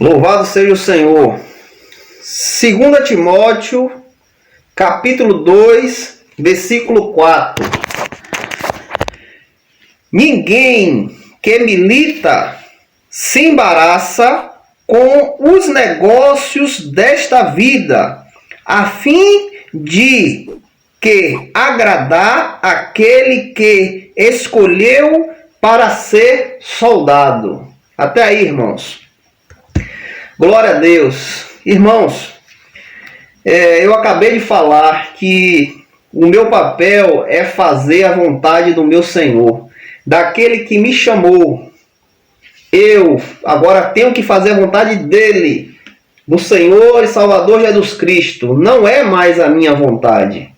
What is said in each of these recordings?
Louvado seja o Senhor. 2 Timóteo, capítulo 2, versículo 4. Ninguém que milita se embaraça com os negócios desta vida, a fim de que agradar aquele que escolheu para ser soldado. Até aí, irmãos. Glória a Deus. Irmãos, eu acabei de falar que o meu papel é fazer a vontade do meu Senhor, daquele que me chamou. Eu agora tenho que fazer a vontade dele, do Senhor e Salvador Jesus Cristo. Não é mais a minha vontade.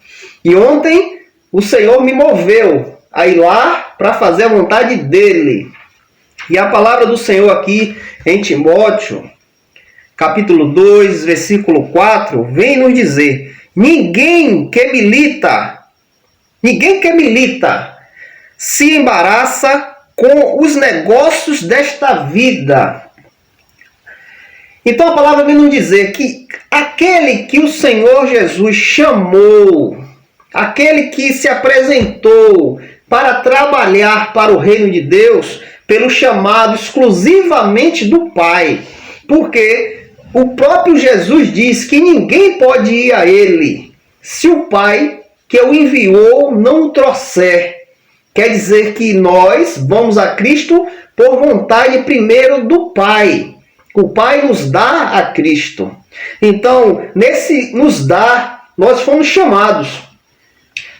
E ontem o Senhor me moveu a ir lá para fazer a vontade dele. E a palavra do Senhor aqui em Timóteo, capítulo 2, versículo 4, vem nos dizer: ninguém que milita se embaraça com os negócios desta vida. Então a palavra vem nos dizer que aquele que o Senhor Jesus chamou, aquele que se apresentou para trabalhar para o reino de Deus, pelo chamado exclusivamente do Pai, porque o próprio Jesus diz que ninguém pode ir a ele se o Pai que o enviou não o trouxer. Quer dizer que nós vamos a Cristo por vontade primeiro do Pai. O Pai nos dá a Cristo. Então, nesse nos dá, nós fomos chamados.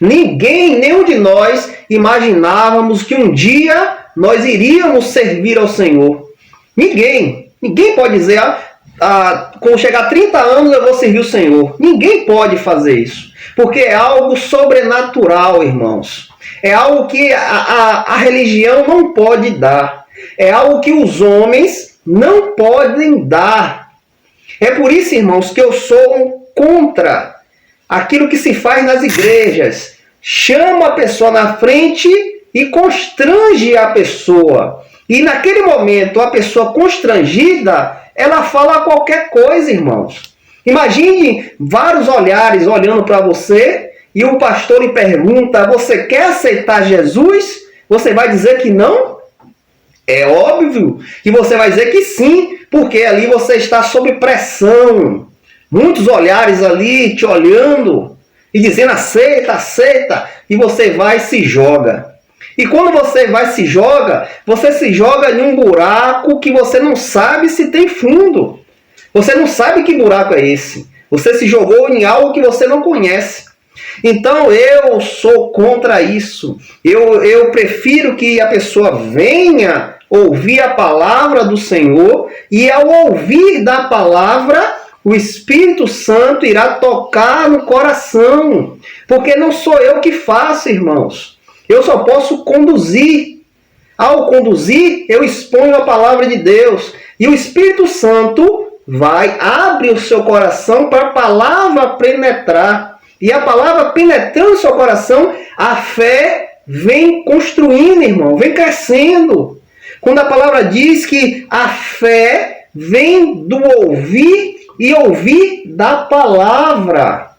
Nenhum de nós imaginávamos que um dia nós iríamos servir ao Senhor. Ninguém pode dizer, quando chegar a 30 anos eu vou servir o Senhor. Ninguém pode fazer isso, porque é algo sobrenatural, irmãos. É algo que a religião não pode dar. É algo que os homens não podem dar. É por isso, irmãos, que eu sou contra aquilo que se faz nas igrejas. Chama a pessoa na frente e constrange a pessoa. E naquele momento, a pessoa constrangida, ela fala qualquer coisa, irmãos. Imagine vários olhares olhando para você e o pastor lhe pergunta: você quer aceitar Jesus? Você vai dizer que não? É óbvio que você vai dizer que sim, porque ali você está sob pressão. Muitos olhares ali te olhando e dizendo aceita, aceita. E você vai e se joga. E quando você vai você se joga em um buraco que você não sabe se tem fundo. Você não sabe que buraco é esse. Você se jogou em algo que você não conhece. Então eu sou contra isso. Eu prefiro que a pessoa venha ouvir a palavra do Senhor, e ao ouvir da palavra, o Espírito Santo irá tocar no coração. Porque não sou eu que faço, irmãos. Eu só posso conduzir. Ao conduzir, eu exponho a palavra de Deus. E o Espírito Santo abre o seu coração para a palavra penetrar. E a palavra penetrando o seu coração, a fé vem construindo, irmão, vem crescendo. Quando a palavra diz que a fé vem do ouvir e ouvir da palavra.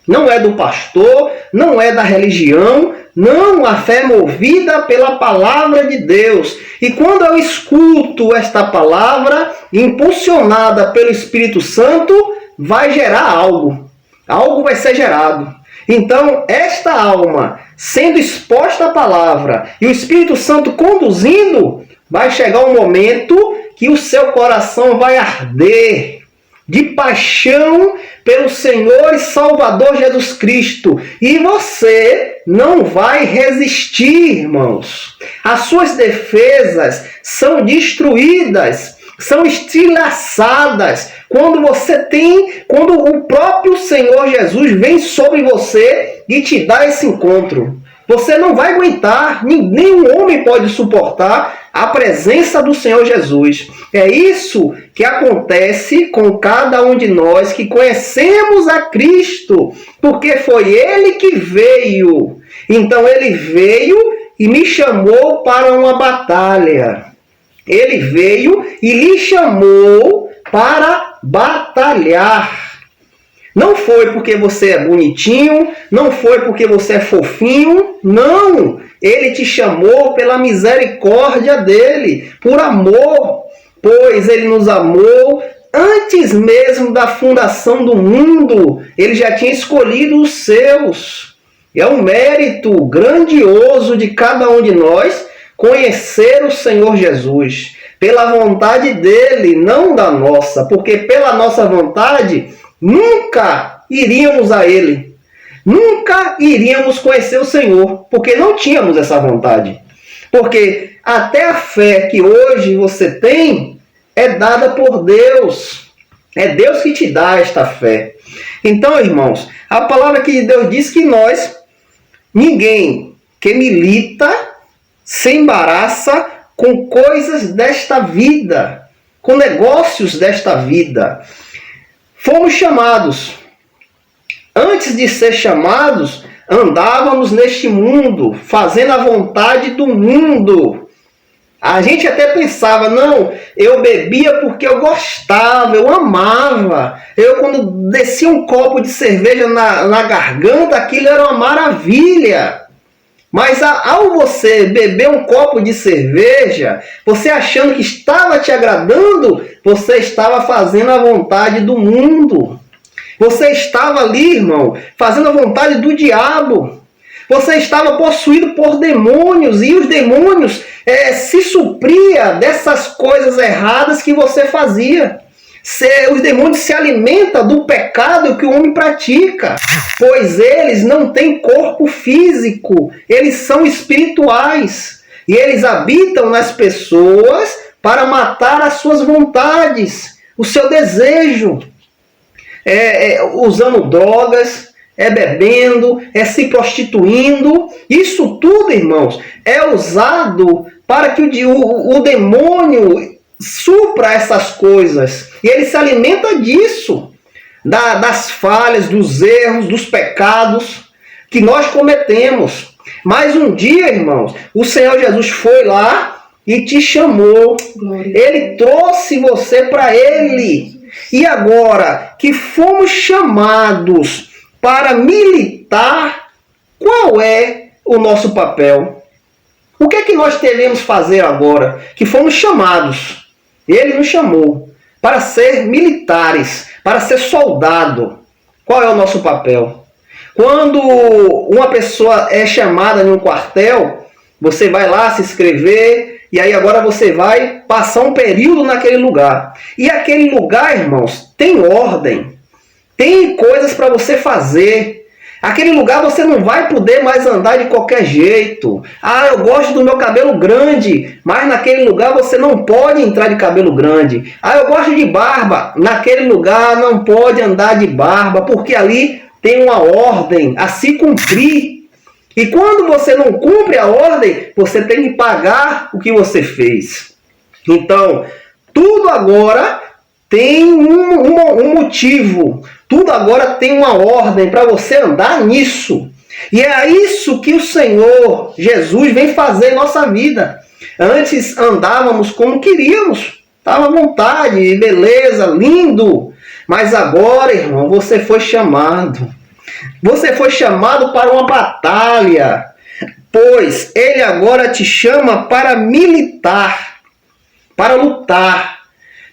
Não é do pastor, não é da religião, não, a fé é movida pela palavra de Deus. E quando eu escuto esta palavra, impulsionada pelo Espírito Santo, vai gerar algo. Algo vai ser gerado. Então, esta alma, sendo exposta à palavra, e o Espírito Santo conduzindo, vai chegar um momento que o seu coração vai arder de paixão pelo Senhor e Salvador Jesus Cristo. E você não vai resistir, irmãos. As suas defesas são destruídas, são estilhaçadas quando o próprio Senhor Jesus vem sobre você e te dá esse encontro. Você não vai aguentar, nenhum homem pode suportar a presença do Senhor Jesus. É isso que acontece com cada um de nós que conhecemos a Cristo, porque foi Ele que veio. Então Ele veio e me chamou para uma batalha. Ele veio e lhe chamou para batalhar. Não foi porque você é bonitinho, não foi porque você é fofinho, não. Ele te chamou pela misericórdia dele, por amor, pois ele nos amou antes mesmo da fundação do mundo. Ele já tinha escolhido os seus. É um mérito grandioso de cada um de nós conhecer o Senhor Jesus, pela vontade dele, não da nossa, porque pela nossa vontade nunca iríamos a ele, nunca iríamos conhecer o Senhor, porque não tínhamos essa vontade. Porque até a fé que hoje você tem é dada por Deus, é Deus que te dá esta fé. Então, irmãos, a palavra que Deus diz que ninguém que milita se embaraça com coisas desta vida, com negócios desta vida. Fomos chamados. Antes de ser chamados, andávamos neste mundo, fazendo a vontade do mundo. A gente até pensava, não, eu bebia porque eu gostava, eu amava. Eu, quando descia um copo de cerveja na garganta, aquilo era uma maravilha. Mas ao você beber um copo de cerveja, você achando que estava te agradando, você estava fazendo a vontade do mundo. Você estava ali, irmão, fazendo a vontade do diabo. Você estava possuído por demônios, e os demônios se supria dessas coisas erradas que você fazia. Os demônios se alimentam do pecado que o homem pratica, pois eles não têm corpo físico, eles são espirituais. E eles habitam nas pessoas para matar as suas vontades, o seu desejo. Usando drogas, bebendo, se prostituindo. Isso tudo, irmãos, é usado para que o demônio supra essas coisas. E ele se alimenta disso, das falhas, dos erros, dos pecados que nós cometemos. Mas um dia, irmãos, o Senhor Jesus foi lá e te chamou. Ele trouxe você para Ele. E agora que fomos chamados para militar, qual é o nosso papel? O que é que nós devemos fazer agora que fomos chamados? Ele nos chamou para ser militares, para ser soldado. Qual é o nosso papel? Quando uma pessoa é chamada em um quartel, você vai lá se inscrever, e aí agora você vai passar um período naquele lugar. E aquele lugar, irmãos, tem ordem, tem coisas para você fazer. Aquele lugar você não vai poder mais andar de qualquer jeito. Eu gosto do meu cabelo grande, mas naquele lugar você não pode entrar de cabelo grande. Eu gosto de barba, naquele lugar não pode andar de barba, porque ali tem uma ordem a se cumprir. E quando você não cumpre a ordem, você tem que pagar o que você fez. Então, tudo agora tem um motivo. Tudo agora tem uma ordem para você andar nisso. E é isso que o Senhor Jesus vem fazer em nossa vida. Antes andávamos como queríamos. Estava à vontade, beleza, lindo. Mas agora, irmão, você foi chamado. Você foi chamado para uma batalha. Pois Ele agora te chama para militar, para lutar,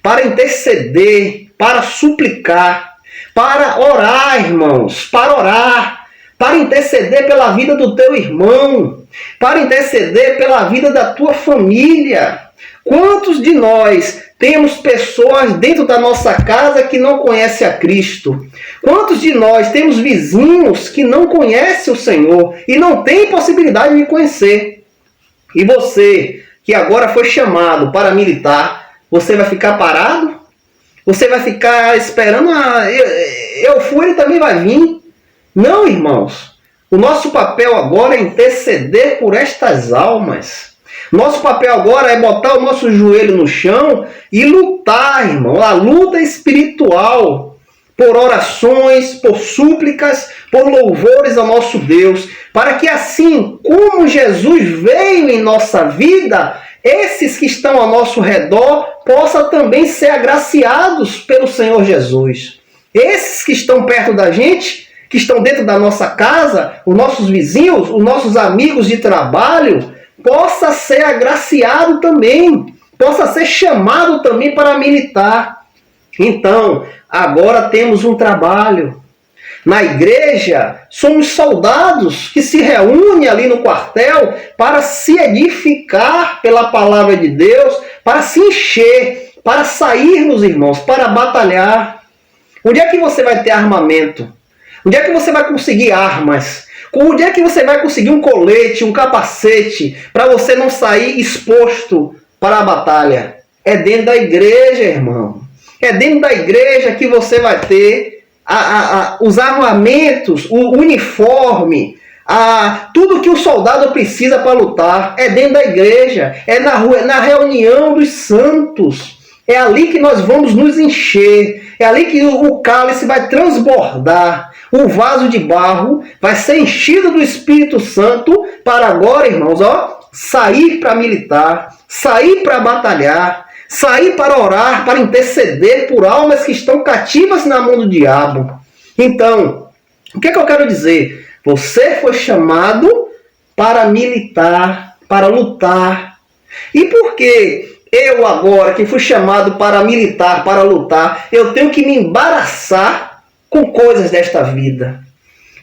para interceder, para suplicar, para orar, irmãos, para interceder pela vida do teu irmão, para interceder pela vida da tua família. Quantos de nós temos pessoas dentro da nossa casa que não conhecem a Cristo? Quantos de nós temos vizinhos que não conhecem o Senhor e não tem possibilidade de conhecer? E você, que agora foi chamado para militar, você vai ficar parado? Você vai ficar esperando, eu fui, ele também vai vir? Não, irmãos. O nosso papel agora é interceder por estas almas. Nosso papel agora é botar o nosso joelho no chão e lutar, irmão. A luta espiritual, por orações, por súplicas, por louvores ao nosso Deus, para que assim como Jesus veio em nossa vida, esses que estão ao nosso redor possam também ser agraciados pelo Senhor Jesus. Esses que estão perto da gente, que estão dentro da nossa casa, os nossos vizinhos, os nossos amigos de trabalho, possa ser agraciado também, possa ser chamado também para militar. Então, agora temos um trabalho. Na igreja, somos soldados que se reúnem ali no quartel para se edificar pela palavra de Deus, para se encher, para sairmos, irmãos, para batalhar. Onde é que você vai ter armamento? Onde é que você vai conseguir armas? Onde é que você vai conseguir um colete, um capacete, para você não sair exposto para a batalha? É dentro da igreja, irmão. É dentro da igreja que você vai ter os armamentos, o uniforme, tudo que o soldado precisa para lutar. É dentro da igreja, é na rua, é na reunião dos santos. É ali que nós vamos nos encher, é ali que o cálice vai transbordar, o vaso de barro vai ser enchido do Espírito Santo para agora, irmãos, sair para militar, sair para batalhar, sair para orar, para interceder por almas que estão cativas na mão do diabo. Então, o que é que eu quero dizer? Você foi chamado para militar, para lutar. E por que eu agora, que fui chamado para militar, para lutar, eu tenho que me embaraçar com coisas desta vida?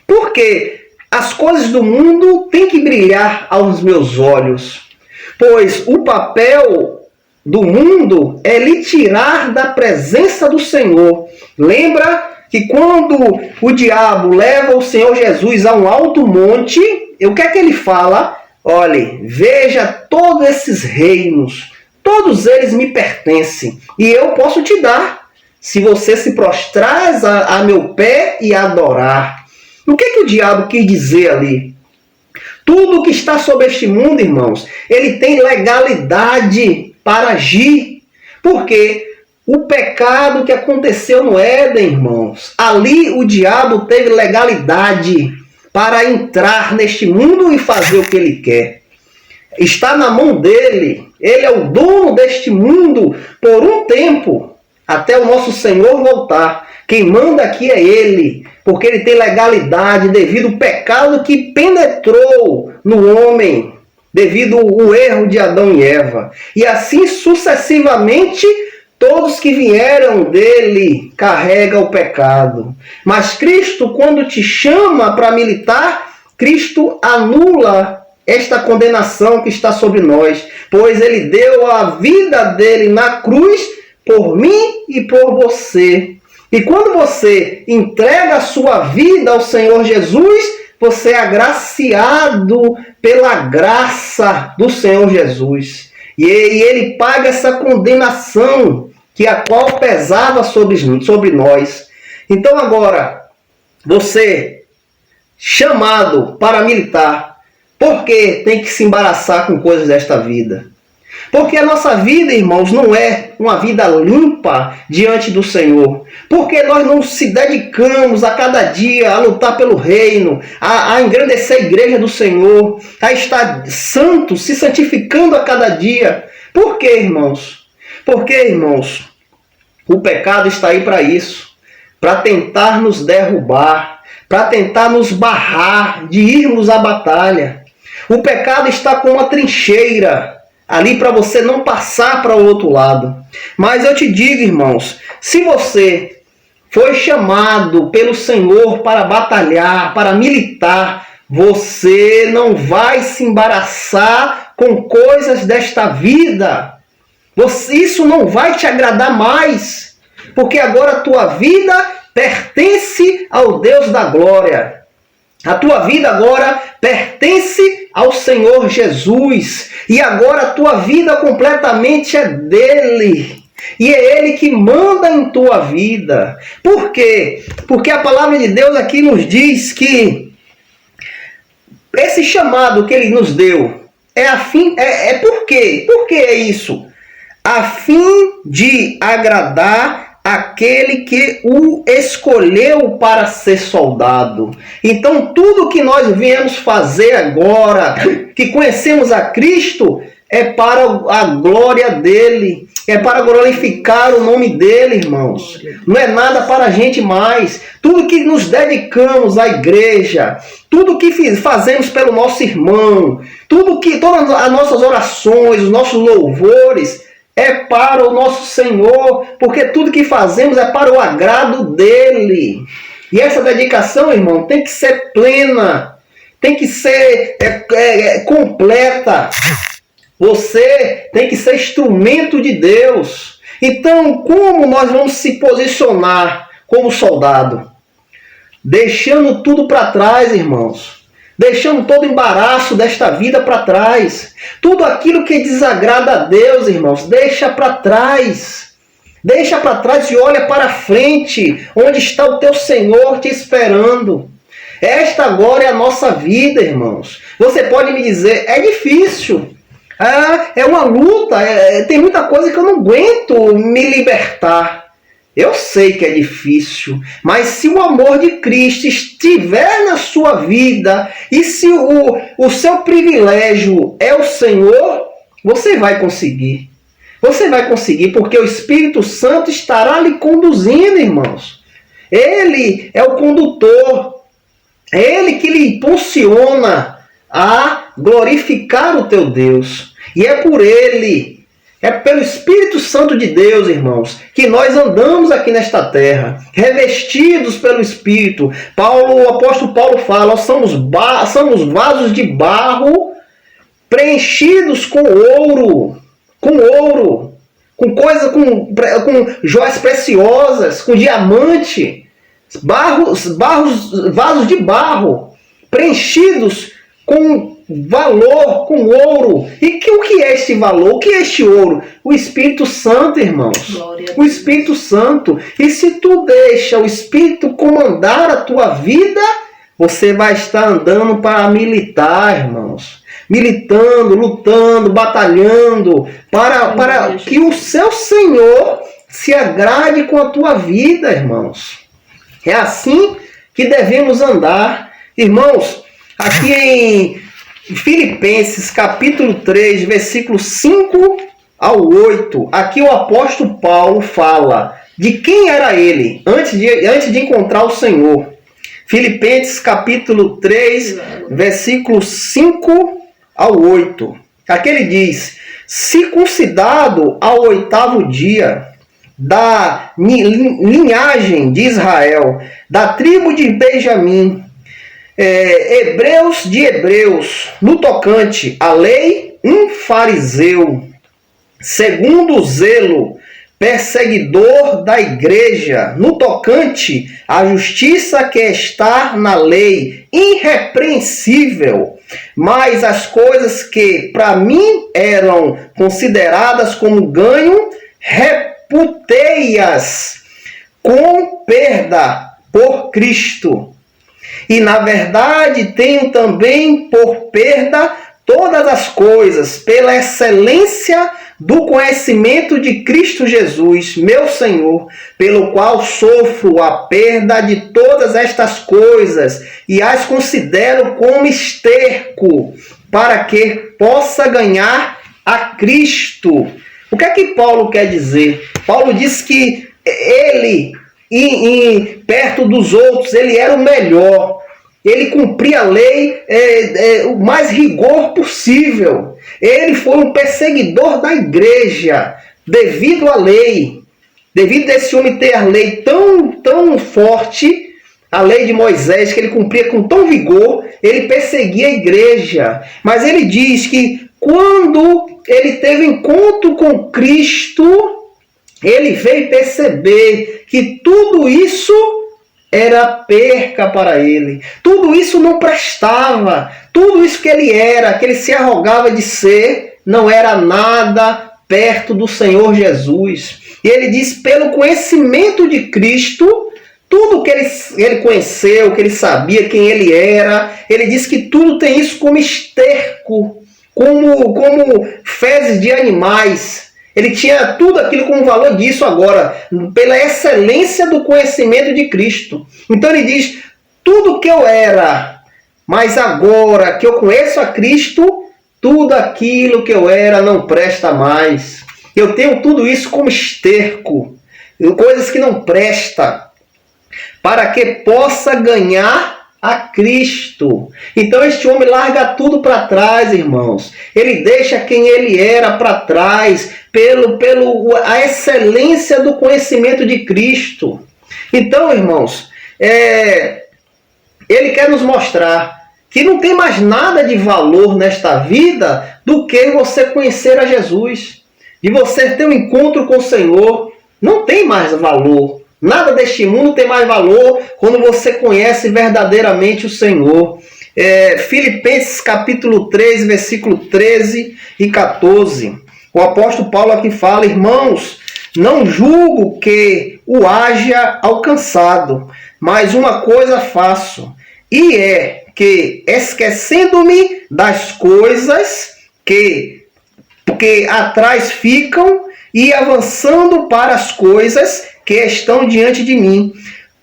Porque as coisas do mundo têm que brilhar aos meus olhos. Pois o papel do mundo é lhe tirar da presença do Senhor. Lembra que quando o diabo leva o Senhor Jesus a um alto monte, o que é que ele fala? Olhe, veja todos esses reinos, todos eles me pertencem e eu posso te dar, se você se prostrar a meu pé e adorar. O que é que o diabo quis dizer ali? Tudo que está sobre este mundo, irmãos, ele tem legalidade para agir. Porque o pecado que aconteceu no Éden, irmãos, ali o diabo teve legalidade para entrar neste mundo e fazer o que ele quer. Está na mão dele. Ele é o dono deste mundo por um tempo, até o nosso Senhor voltar. Quem manda aqui é ele, porque ele tem legalidade devido ao pecado que penetrou no homem, devido ao erro de Adão e Eva. E assim sucessivamente, todos que vieram dele carregam o pecado. Mas Cristo, quando te chama para militar, Cristo anula esta condenação que está sobre nós, pois ele deu a vida dele na cruz por mim e por você. E quando você entrega a sua vida ao Senhor Jesus, você é agraciado pela graça do Senhor Jesus. E ele paga essa condenação que a qual pesava sobre nós. Então agora, você, chamado para militar, por que tem que se embaraçar com coisas desta vida? Porque a nossa vida, irmãos, não é uma vida limpa diante do Senhor. Porque nós não se dedicamos a cada dia a lutar pelo reino, a engrandecer a igreja do Senhor, a estar santo, se santificando a cada dia. Por quê, irmãos? Porque, irmãos, o pecado está aí para isso, para tentar nos derrubar, para tentar nos barrar de irmos à batalha. O pecado está com uma trincheira ali para você não passar para o outro lado. Mas eu te digo, irmãos, se você foi chamado pelo Senhor para batalhar, para militar, você não vai se embaraçar com coisas desta vida. Isso não vai te agradar mais, porque agora a tua vida pertence ao Deus da glória. A tua vida agora pertence ao Senhor Jesus. E agora a tua vida completamente é dele. E é ele que manda em tua vida. Por quê? Porque a palavra de Deus aqui nos diz que esse chamado que ele nos deu é por quê? Por que é isso? A fim de agradar aquele que o escolheu para ser soldado. Então tudo que nós viemos fazer agora, que conhecemos a Cristo, é para a glória dele, é para glorificar o nome dele, irmãos. Não é nada para a gente mais. Tudo que nos dedicamos à igreja, tudo que fazemos pelo nosso irmão, todas as nossas orações, os nossos louvores, é para o nosso Senhor, porque tudo que fazemos é para o agrado dele. E essa dedicação, irmão, tem que ser plena, tem que ser completa. Você tem que ser instrumento de Deus. Então, como nós vamos se posicionar como soldado? Deixando tudo para trás, irmãos. Deixando todo o embaraço desta vida para trás. Tudo aquilo que desagrada a Deus, irmãos, deixa para trás. Deixa para trás e olha para frente, onde está o teu Senhor te esperando. Esta agora é a nossa vida, irmãos. Você pode me dizer, é difícil. É uma luta, tem muita coisa que eu não aguento me libertar. Eu sei que é difícil, mas se o amor de Cristo estiver na sua vida e se o seu privilégio é o Senhor, você vai conseguir. Você vai conseguir, porque o Espírito Santo estará lhe conduzindo, irmãos. Ele é o condutor. É ele que lhe impulsiona a glorificar o teu Deus. E é por ele, é pelo Espírito Santo de Deus, irmãos, que nós andamos aqui nesta terra, revestidos pelo Espírito. O apóstolo Paulo fala, somos vasos de barro preenchidos com ouro, com joias preciosas, com diamante, vasos de barro preenchidos com valor, com ouro. E o que é este valor? O que é este ouro? O Espírito Santo, irmãos. O Espírito Santo. E se tu deixa o Espírito comandar a tua vida, você vai estar andando para militar, irmãos. Militando, lutando, batalhando, para que o seu Senhor se agrade com a tua vida, irmãos. É assim que devemos andar. Irmãos, aqui em Filipenses capítulo 3, versículos 5 ao 8, aqui o apóstolo Paulo fala de quem era ele antes de encontrar o Senhor. Filipenses capítulo 3, versículos 5 ao 8. Aqui ele diz, circuncidado ao 8º dia, da linhagem de Israel, da tribo de Benjamim, hebreus de hebreus, no tocante à lei, um fariseu, segundo o zelo, perseguidor da igreja, no tocante à justiça que está na lei, irrepreensível. Mas as coisas que para mim eram consideradas como ganho, reputei-as com perda por Cristo. E na verdade tenho também por perda todas as coisas, pela excelência do conhecimento de Cristo Jesus, meu Senhor, pelo qual sofro a perda de todas estas coisas e as considero como esterco, para que possa ganhar a Cristo. O que é que Paulo quer dizer? Paulo diz que ele, perto dos outros, ele era o melhor. Ele cumpria a lei o mais rigor possível. Ele foi um perseguidor da igreja devido à lei. Devido a esse homem ter a lei tão forte, a lei de Moisés, que ele cumpria com tão vigor, ele perseguia a igreja. Mas ele diz que quando ele teve encontro com Cristo, ele veio perceber que tudo isso era perca para ele. Tudo isso não prestava. Tudo isso que ele se arrogava de ser, não era nada perto do Senhor Jesus. E ele diz, pelo conhecimento de Cristo, tudo que ele conheceu, que ele sabia quem ele era, ele diz que tudo tem isso como esterco, como fezes de animais. Ele tinha tudo aquilo como valor disso agora, pela excelência do conhecimento de Cristo. Então ele diz, tudo que eu era, mas agora que eu conheço a Cristo, tudo aquilo que eu era não presta mais. Eu tenho tudo isso como esterco, coisas que não prestam, para que possa ganhar a Cristo. Então este homem larga tudo para trás, irmãos. Ele deixa quem ele era para trás, a excelência do conhecimento de Cristo. Então, irmãos, ele quer nos mostrar que não tem mais nada de valor nesta vida do que você conhecer a Jesus, de você ter um encontro com o Senhor. Não tem mais valor. Nada deste mundo tem mais valor quando você conhece verdadeiramente o Senhor. Filipenses capítulo 3, versículo 13 e 14. O apóstolo Paulo aqui fala: irmãos, não julgo que o haja alcançado, mas uma coisa faço, e é que, esquecendo-me das coisas que atrás ficam e avançando para as coisas que estão diante de mim,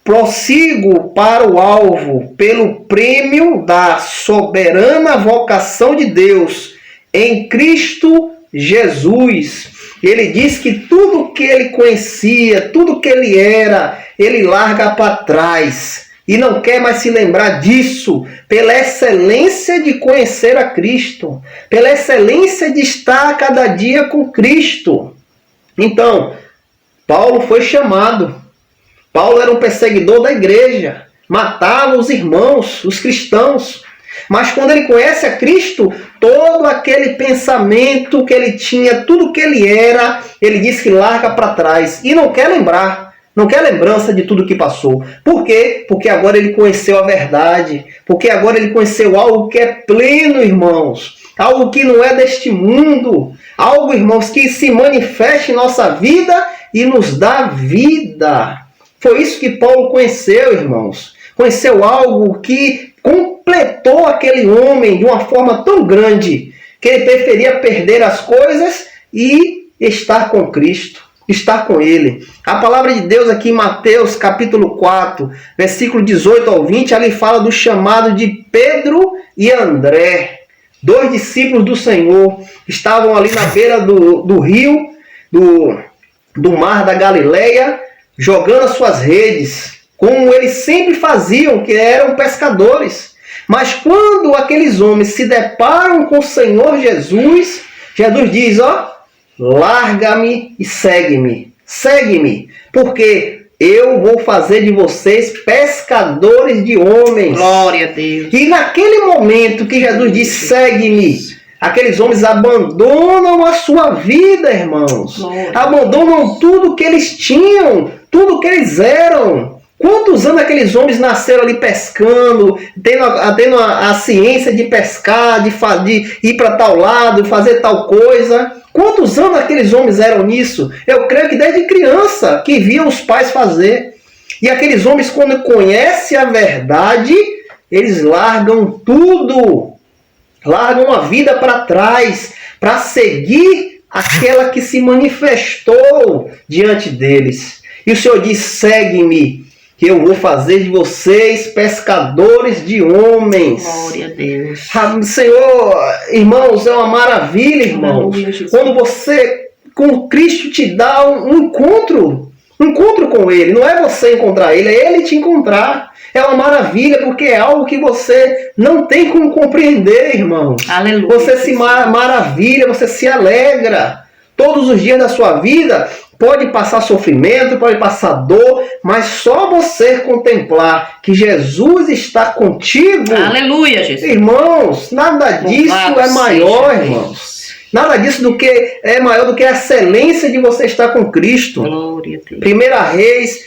prossigo para o alvo, pelo prêmio da soberana vocação de Deus em Cristo Jesus. Ele diz que tudo que ele conhecia, tudo que ele era, ele larga para trás e não quer mais se lembrar disso, pela excelência de conhecer a Cristo, pela excelência de estar cada dia com Cristo. Então, Paulo foi chamado. Paulo era um perseguidor da igreja, matava os irmãos, os cristãos. Mas quando ele conhece a Cristo, todo aquele pensamento que ele tinha, tudo que ele era, ele diz que larga para trás e não quer lembrar. Não quer lembrança de tudo que passou. Por quê? Porque agora ele conheceu a verdade. Porque agora ele conheceu algo que é pleno, irmãos. Algo que não é deste mundo. Algo, irmãos, que se manifesta em nossa vida e nos dá vida. Foi isso que Paulo conheceu, irmãos. Conheceu algo que completou aquele homem de uma forma tão grande que ele preferia perder as coisas e estar com Cristo. Estar com ele. A palavra de Deus aqui em Mateus capítulo 4, versículo 18 ao 20, ali fala do chamado de Pedro e André. 2 discípulos do Senhor estavam ali na beira do rio, do mar da Galileia, jogando as suas redes, como eles sempre faziam, que eram pescadores. Mas quando aqueles homens se deparam com o Senhor Jesus, Jesus diz, larga-me e segue-me. Segue-me, porque eu vou fazer de vocês pescadores de homens. Glória a Deus. E naquele momento que Jesus diz, segue-me, aqueles homens abandonam a sua vida, irmãos. Glória. Abandonam tudo que eles tinham, tudo que eles eram. Quantos anos aqueles homens nasceram ali pescando, tendo a ciência de pescar, de ir para tal lado, fazer tal coisa? Quantos anos aqueles homens eram nisso? Eu creio que desde criança que viam os pais fazer. E aqueles homens, quando conhecem a verdade, eles largam tudo. Largam a vida para trás, para seguir aquela que se manifestou diante deles. E o Senhor diz, segue-me, que eu vou fazer de vocês pescadores de homens. Glória a Deus. Senhor, irmãos, é uma maravilha, irmãos. Quando você, com Cristo, te dá um encontro com Ele. Não é você encontrar Ele, é Ele te encontrar. É uma maravilha, porque é algo que você não tem como compreender, irmãos. Aleluia. Você se maravilha, você se alegra. Todos os dias da sua vida, pode passar sofrimento, pode passar dor, mas só você contemplar que Jesus está contigo. Aleluia, Jesus. Irmãos, nada disso é maior, irmãos. Nada disso é maior do que a excelência de você estar com Cristo. Glória a Deus. 1 Reis,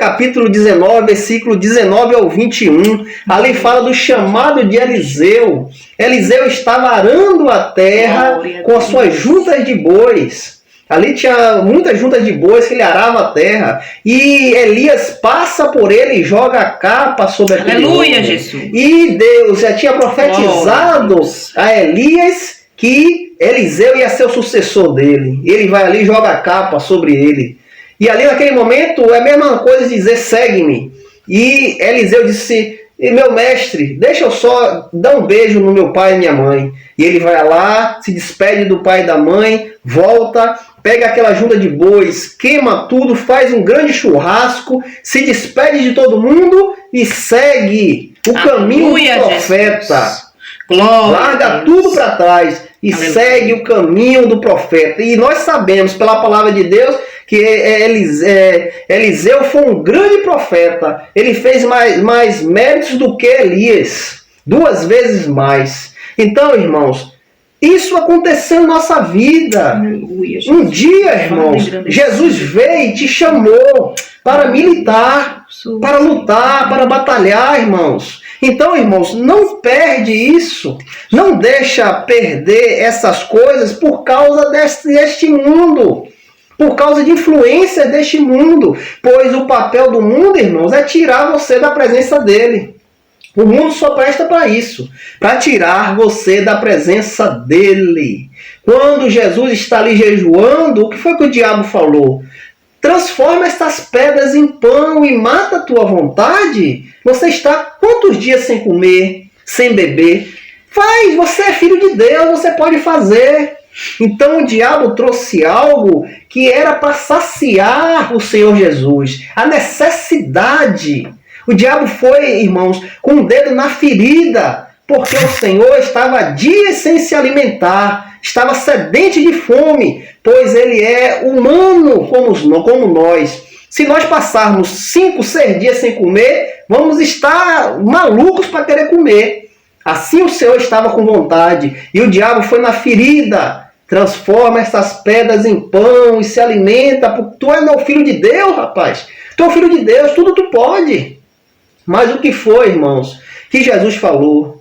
capítulo 19, versículo 19 ao 21. Ali fala do chamado de Eliseu. Eliseu estava arando a terra com as suas juntas de bois. Ali tinha muitas juntas de bois que ele arava a terra. E Elias passa por ele e joga a capa sobre aquele homem. Aleluia, Jesus. E Deus já tinha profetizado a Elias que Eliseu ia ser o sucessor dele. Ele vai ali e joga a capa sobre ele. E ali naquele momento é a mesma coisa de dizer, segue-me. E Eliseu disse, e meu mestre, deixa eu só dar um beijo no meu pai e minha mãe. E ele vai lá, se despede do pai e da mãe, volta, pega aquela junta de bois, queima tudo, faz um grande churrasco, se despede de todo mundo e segue o caminho do profeta. Larga tudo para trás e segue o caminho do profeta. E nós sabemos, pela palavra de Deus, que Eliseu foi um grande profeta. Ele fez mais méritos do que Elias. 2 vezes mais. Então, irmãos, isso aconteceu em nossa vida. Um dia, irmãos, Jesus veio e te chamou para militar, para lutar, para batalhar, irmãos. Então, irmãos, não perde isso. Não deixa perder essas coisas por causa deste mundo. Por causa de influência deste mundo. Pois o papel do mundo, irmãos, é tirar você da presença dele. O mundo só presta para isso, para tirar você da presença dele. Quando Jesus está ali jejuando, o que foi que o diabo falou? Transforma estas pedras em pão e mata a tua vontade. Você está quantos dias sem comer, sem beber? Faz, você é filho de Deus, você pode fazer. Então o diabo trouxe algo que era para saciar o Senhor Jesus, a necessidade. O diabo foi, irmãos, com o dedo na ferida, porque o Senhor estava dias sem se alimentar, estava sedente de fome, pois ele é humano como nós. Se nós passarmos 5, 6 dias sem comer, vamos estar malucos para querer comer. Assim o Senhor estava com vontade, e o diabo foi na ferida. Transforma essas pedras em pão e se alimenta, porque tu é o filho de Deus, rapaz. Tu é o filho de Deus, tudo tu pode. Mas o que foi, irmãos, que Jesus falou?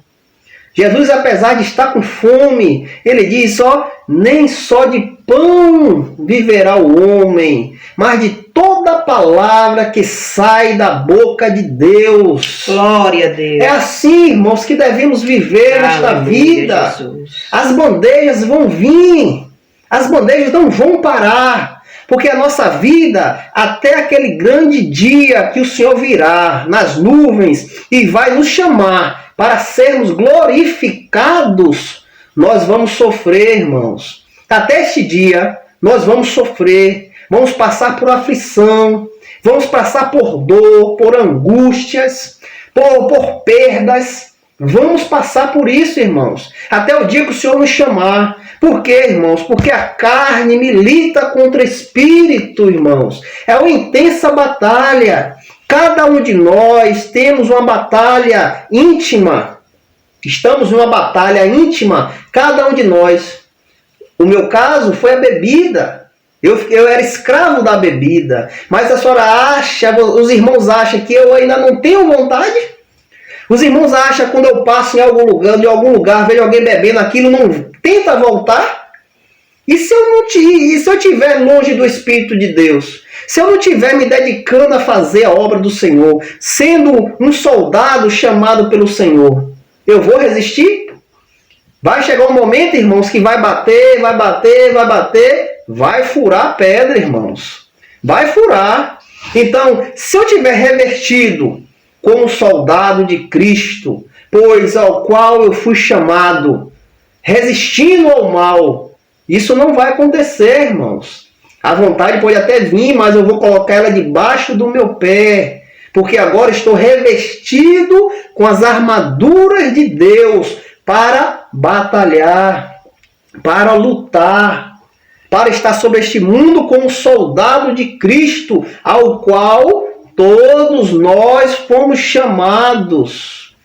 Jesus, apesar de estar com fome, ele diz, nem só de pão viverá o homem, mas de toda palavra que sai da boca de Deus. Glória a Deus. É assim, irmãos, que devemos viver nesta vida. Jesus. As bandejas vão vir, as bandejas não vão parar. Porque a nossa vida, até aquele grande dia que o Senhor virá nas nuvens e vai nos chamar para sermos glorificados, nós vamos sofrer, irmãos. Até este dia, nós vamos sofrer, vamos passar por aflição, vamos passar por dor, por angústias, por perdas. Vamos passar por isso, irmãos, até o dia que o Senhor nos chamar. Por quê, irmãos? Porque a carne milita contra o espírito, irmãos. É uma intensa batalha. Cada um de nós temos uma batalha íntima. Estamos numa batalha íntima, cada um de nós. O meu caso foi a bebida. Eu era escravo da bebida. Mas a senhora acha, os irmãos acham que eu ainda não tenho vontade? Os irmãos acham que quando eu passo em algum lugar, vejo alguém bebendo aquilo, não tenta voltar? E se eu estiver longe do Espírito de Deus? Se eu não estiver me dedicando a fazer a obra do Senhor, sendo um soldado chamado pelo Senhor, eu vou resistir? Vai chegar um momento, irmãos, que vai bater, vai furar a pedra, irmãos. Vai furar. Então, se eu tiver revertido como soldado de Cristo, pois ao qual eu fui chamado, resistindo ao mal, isso não vai acontecer, irmãos. A vontade pode até vir, mas eu vou colocar ela debaixo do meu pé, porque agora estou revestido com as armaduras de Deus para batalhar, para lutar, para estar sobre este mundo como soldado de Cristo, ao qual todos nós fomos chamados.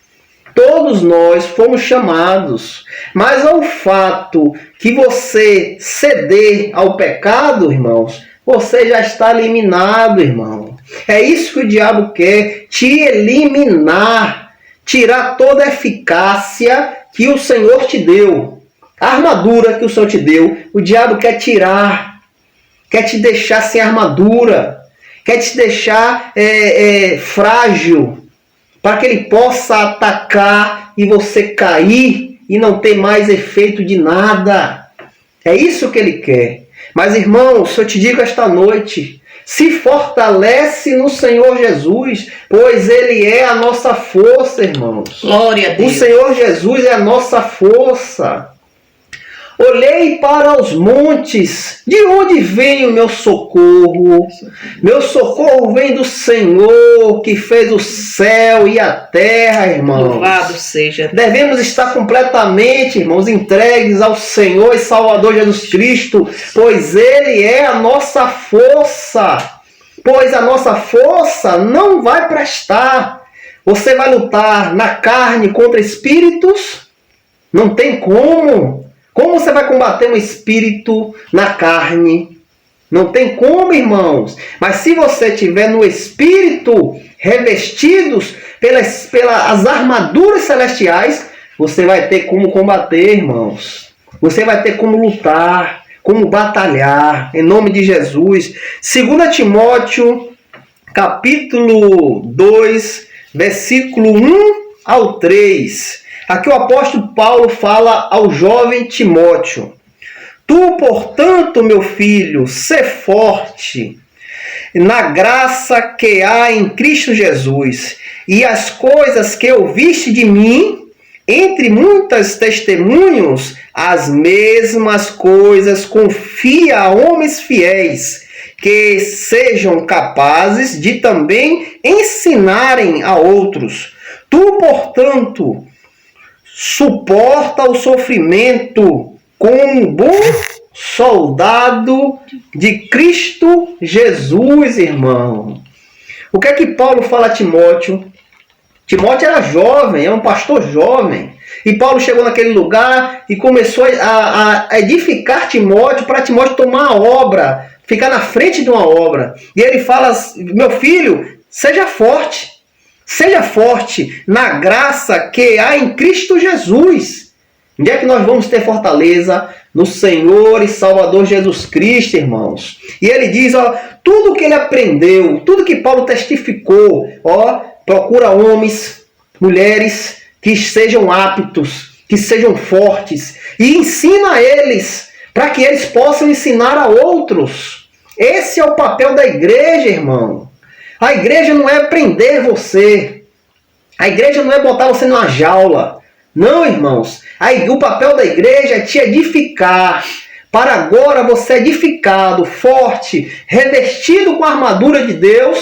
Todos nós fomos chamados. Mas ao fato que você ceder ao pecado, irmãos, você já está eliminado, irmão. É isso que o diabo quer, te eliminar, tirar toda a eficácia que o Senhor te deu. A armadura que o Senhor te deu, o diabo quer tirar, quer te deixar sem armadura, quer te deixar frágil, para que ele possa atacar e você cair e não ter mais efeito de nada. É isso que ele quer. Mas, irmãos, eu te digo esta noite, Se fortalece no Senhor Jesus, pois Ele é a nossa força, irmãos. Glória a Deus. O Senhor Jesus é a nossa força. Olhei para os montes, de onde vem o meu socorro? Meu socorro vem do Senhor, que fez o céu e a terra, irmãos. Louvado seja. Devemos estar completamente, irmãos, entregues ao Senhor e Salvador Jesus Cristo, pois Ele é a nossa força. Pois a nossa força não vai prestar. Você vai lutar na carne contra espíritos? Não tem como. Como você vai combater um espírito na carne? Não tem como, irmãos. Mas se você estiver no espírito, revestidos pelas armaduras celestiais, você vai ter como combater, irmãos. Você vai ter como lutar, como batalhar, em nome de Jesus. 2 Timóteo, capítulo 2, versículo 1 ao 3. Aqui o apóstolo Paulo fala ao jovem Timóteo: Tu, portanto, meu filho, sê forte na graça que há em Cristo Jesus, e as coisas que ouviste de mim, entre muitos testemunhos, as mesmas coisas confia a homens fiéis, que sejam capazes de também ensinarem a outros. Tu, portanto, suporta o sofrimento como um bom soldado de Cristo Jesus, irmão. O que é que Paulo fala a Timóteo? Timóteo era jovem, é um pastor jovem. E Paulo chegou naquele lugar e começou a edificar Timóteo para Timóteo tomar a obra, ficar na frente de uma obra. E ele fala: meu filho, seja forte. Seja forte na graça que há em Cristo Jesus. Onde é que nós vamos ter fortaleza? No Senhor e Salvador Jesus Cristo, irmãos. E ele diz, tudo que ele aprendeu, tudo que Paulo testificou, procura homens, mulheres que sejam aptos, que sejam fortes, e ensina a eles, para que eles possam ensinar a outros. Esse é o papel da igreja, irmão. A igreja não é prender você. A igreja não é botar você numa jaula. Não, irmãos. O papel da igreja é te edificar. Para agora você edificado, forte, revestido com a armadura de Deus.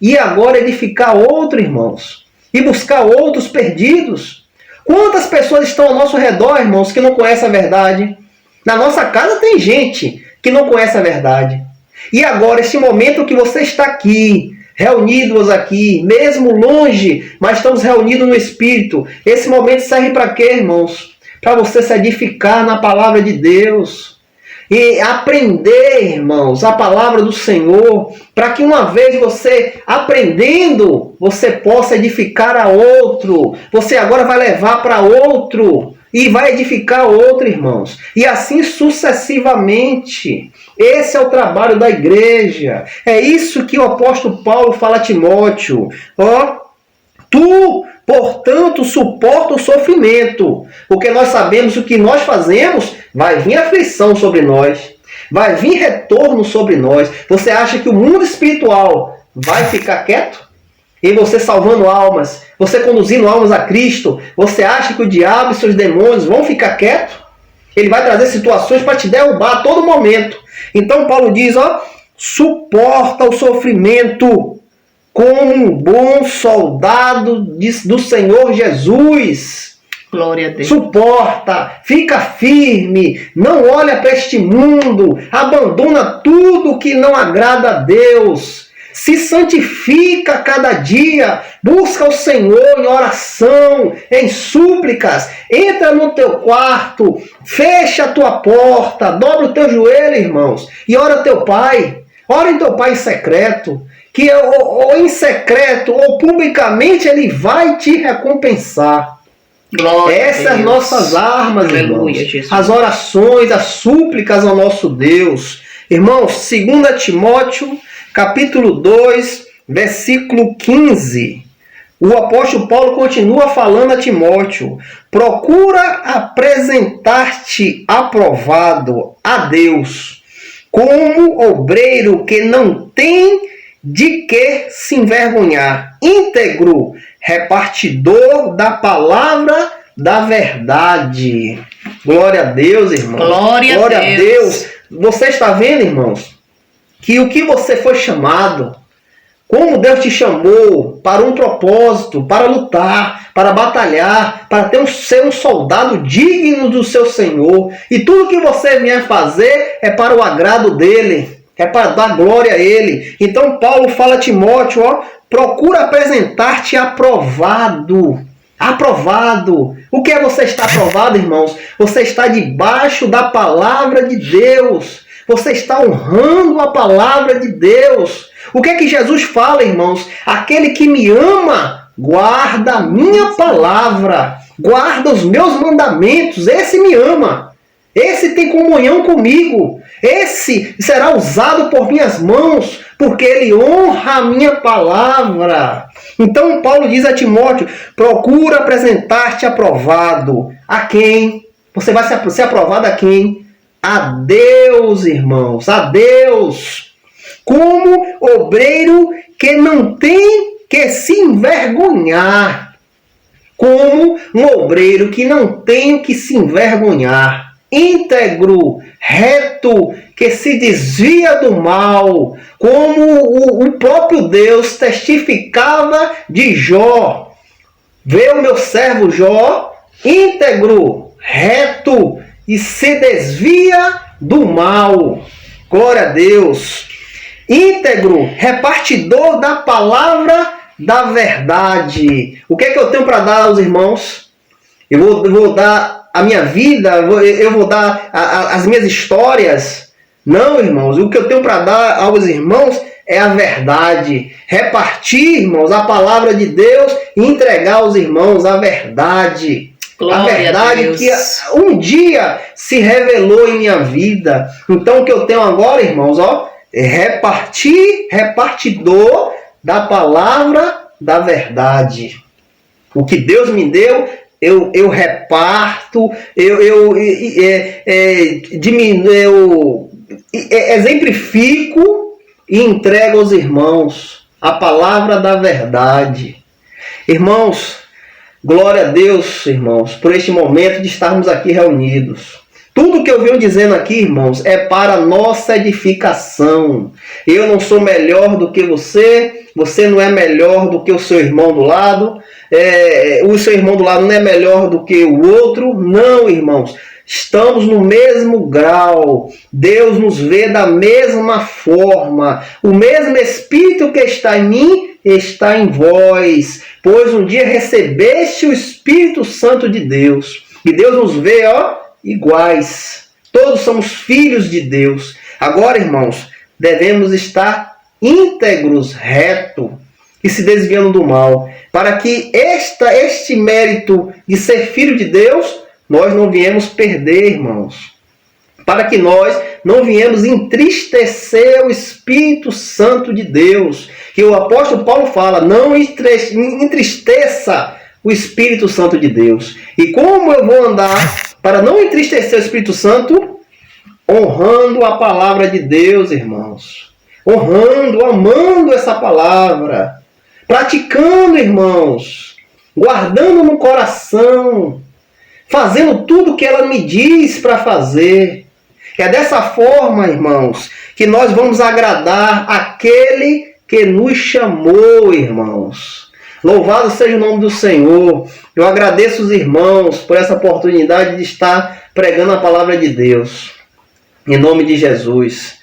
E agora edificar outro, irmãos. E buscar outros perdidos. Quantas pessoas estão ao nosso redor, irmãos, que não conhecem a verdade? Na nossa casa tem gente que não conhece a verdade. E agora, esse momento que você está aqui, reunidos aqui, mesmo longe, mas estamos reunidos no Espírito. Esse momento serve para quê, irmãos? Para você se edificar na palavra de Deus. E aprender, irmãos, a palavra do Senhor. Para que uma vez você aprendendo, você possa edificar a outro. Você agora vai levar para outro. E vai edificar outro, irmãos. E assim sucessivamente. Esse é o trabalho da igreja. É isso que o apóstolo Paulo fala a Timóteo. Tu, portanto, suporta o sofrimento. Porque nós sabemos o que nós fazemos, vai vir aflição sobre nós. Vai vir retorno sobre nós. Você acha que o mundo espiritual vai ficar quieto? E você salvando almas, você conduzindo almas a Cristo, você acha que o diabo e seus demônios vão ficar quietos? Ele vai trazer situações para te derrubar a todo momento. Então Paulo diz, suporta o sofrimento como um bom soldado do Senhor Jesus. Glória a Deus. Suporta, fica firme, não olha para este mundo, abandona tudo que não agrada a Deus. Se santifica a cada dia, busca o Senhor em oração, em súplicas, entra no teu quarto, fecha a tua porta, dobra o teu joelho, irmãos, e ora teu Pai. Ora em teu Pai em secreto, que ou em secreto ou publicamente Ele vai te recompensar. Glória Essas a Deus. Nossas armas, Aleluia, irmãos, Jesus. as orações, as súplicas ao nosso Deus. Irmãos, 2 Timóteo, capítulo 2, versículo 15. O apóstolo Paulo continua falando a Timóteo: procura apresentar-te aprovado a Deus, como obreiro que não tem de que se envergonhar, íntegro, repartidor da palavra da verdade. Glória a Deus, irmãos. Glória a Deus. Você está vendo, irmãos, que o que você foi chamado, como Deus te chamou para um propósito, para lutar, para batalhar, para ser um soldado digno do seu Senhor. E tudo que você vier fazer é para o agrado dele, é para dar glória a ele. Então Paulo fala a Timóteo, procura apresentar-te aprovado. Aprovado. O que é você estar aprovado, irmãos? Você está debaixo da palavra de Deus. Você está honrando a palavra de Deus. O que é que Jesus fala, irmãos? Aquele que me ama, guarda a minha palavra, guarda os meus mandamentos. Esse me ama. Esse tem comunhão comigo. Esse será usado por minhas mãos, porque ele honra a minha palavra. Então Paulo diz a Timóteo, procura apresentar-te aprovado. A quem? Você vai ser aprovado a quem? A Deus, irmãos, a Deus. Como obreiro que não tem que se envergonhar. Como um obreiro que não tem que se envergonhar. Íntegro, reto, que se desvia do mal, como o próprio Deus testificava de Jó. Vê o meu servo Jó, íntegro, reto, e se desvia do mal. Glória a Deus. Íntegro, repartidor da palavra da verdade. O que é que eu tenho para dar aos irmãos? Eu vou dar a minha vida, eu vou dar as minhas histórias. Não, irmãos, o que eu tenho para dar aos irmãos é a verdade. Repartir, irmãos, a palavra de Deus e entregar aos irmãos a verdade. Glória a verdade que um dia se revelou em minha vida. Então o que eu tenho agora, irmãos, é repartidor da palavra da verdade. O que Deus me deu, eu reparto, eu exemplifico e entrego aos irmãos a palavra da verdade. Irmãos, glória a Deus, irmãos, por este momento de estarmos aqui reunidos. Tudo que eu venho dizendo aqui, irmãos, é para nossa edificação. Eu não sou melhor do que você, você não é melhor do que o seu irmão do lado, o seu irmão do lado não é melhor do que o outro. Não, irmãos, estamos no mesmo grau. Deus nos vê da mesma forma. O mesmo Espírito que está em mim está em vós, pois um dia recebeste o Espírito Santo de Deus. E Deus nos vê, iguais. Todos somos filhos de Deus. Agora, irmãos, devemos estar íntegros, reto e se desviando do mal, para que este mérito de ser filho de Deus, nós não viemos perder, irmãos. Para que nós não viemos entristecer o Espírito Santo de Deus. Que o apóstolo Paulo fala, não entristeça o Espírito Santo de Deus. E como eu vou andar para não entristecer o Espírito Santo? Honrando a palavra de Deus, irmãos. Honrando, amando essa palavra. Praticando, irmãos. Guardando no coração. Fazendo tudo que ela me diz para fazer. É dessa forma, irmãos, que nós vamos agradar aquele que nos chamou, irmãos. Louvado seja o nome do Senhor. Eu agradeço os irmãos por essa oportunidade de estar pregando a palavra de Deus. Em nome de Jesus.